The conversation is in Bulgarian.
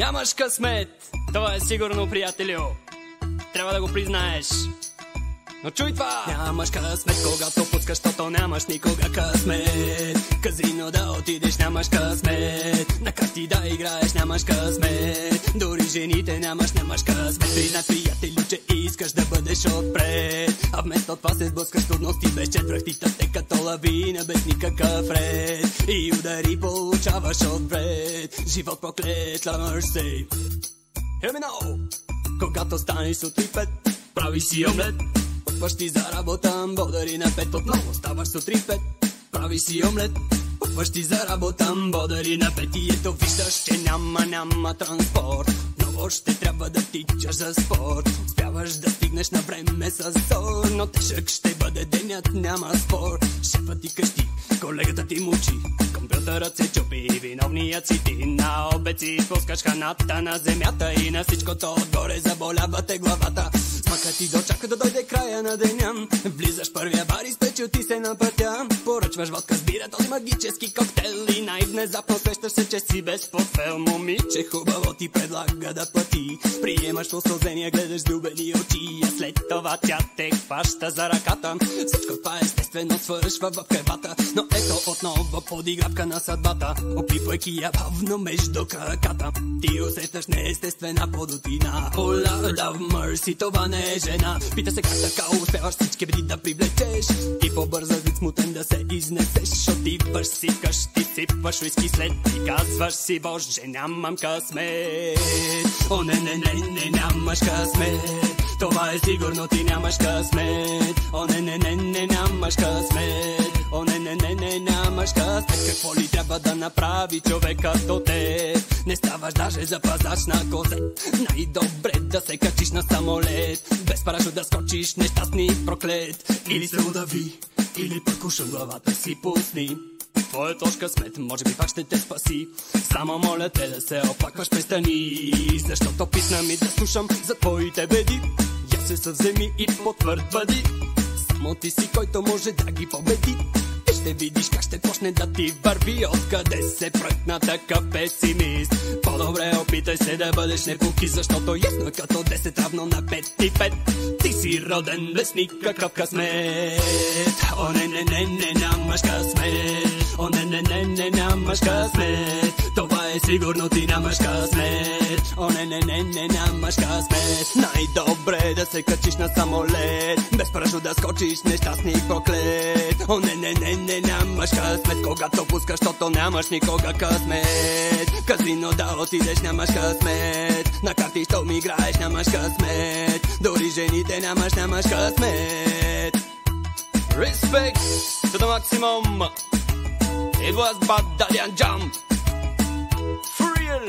Нямаш късмет, това е сигурно, приятелю. Трябва да го признаеш. Но чуй това! Нямаш късмет, когато пускаш, защото нямаш никога късмет. Казино да отидеш, нямаш късмет. На карти да играеш, нямаш късмет. Дори жените нямаш късмет. Признай, приятелю, че искаш да бъдеш отпред, а вместо това се сблъскаш трудности без четвъртите те като лавина, без никакъв ред. И удари получаваш отвред. Живот проклет, la mercy. Hear me now. Когато станеш сутри 5, прави си омлет. Отваш ти за работа, бодари на 5. Отново ставаш сутри 5, прави си омлет. Отваш ти за работа, бодари на 5. И ето виждаш, че няма транспорт. Много ще трябва да тичаш за спорт. Успяваш да стигнеш на време с зор, но тежък ще бъде денят, няма спор. Шефът ти къщи, колегата ти мучи, компютърът се чупи, виновният си ти. На обед си пускаш храната на земята и на всичкото отгоре заболява те главата. Смъкът ти дочака да дойде края на деня. Влизаш първия бар и спечил ти се на пътя. Поръчваш водка с бира, този магически коктейл и най-внезапно сещаш се, че си без портфел. Момиче хубаво ти предлага да плати. Приемаш посълзения, гледаш дубени очи, а след това тя те хваща за ръката. Всичко това естествено свършва в кревата, но ето отново подигравка на съдбата, опипвайки я бавно между краката. Ти усещаш неестествена подотина. Oh Lord of mercy, това не е жена. Пита се как така успяваш всички беди да привлечеш и по-бързо вид смутен да се изнесеш. Отиваш си къщи, сипваш уиски, след и казваш си: Боже, нямам късмет. О, не, нямаш късмет. Това е сигурно, ти нямаш късмет. О, не, нямаш късмет. О, не, нямаш късмет. Какво ли трябва да направи човек като те? Не ставаш даже за пазач на козе. Най-добре да се качиш на самолет, без парашут да скочиш, нещастник проклет. Или се удави, или пък ушъм главата си пусни. Твоя тош късмет може би пак ще те спаси. Само моля те да се оплакваш, престани, защото писна ми да слушам за твоите беди. Я се съвземи и потвърд бъди. Само ти си, който може да ги победи. Ще видиш как ще почне да ти върви. Откъде се пръкна такъв песимист? По-добре опитай се да бъдеш непуки, защото ясно е като 10 равно на 5 и 5. Ти си роден без никакъв късмет. О, не, нямаш късмет. О, не, нямаш късмет. Това е сигурно, ти нямаш късмет. О, не, нямаш късмет. Най-добре да се качиш на самолет, без парашут да скочиш, нещастник проклет. О, не, нямаш късмет. Когато пускаш, защото нямаш никога късмет. Казино да отидеш, нямаш късмет. На карти, що ми играеш, нямаш късмет. Дори жените нямаш късмет. Respect to the maximum. It was Bad Daddy and Jump. For real.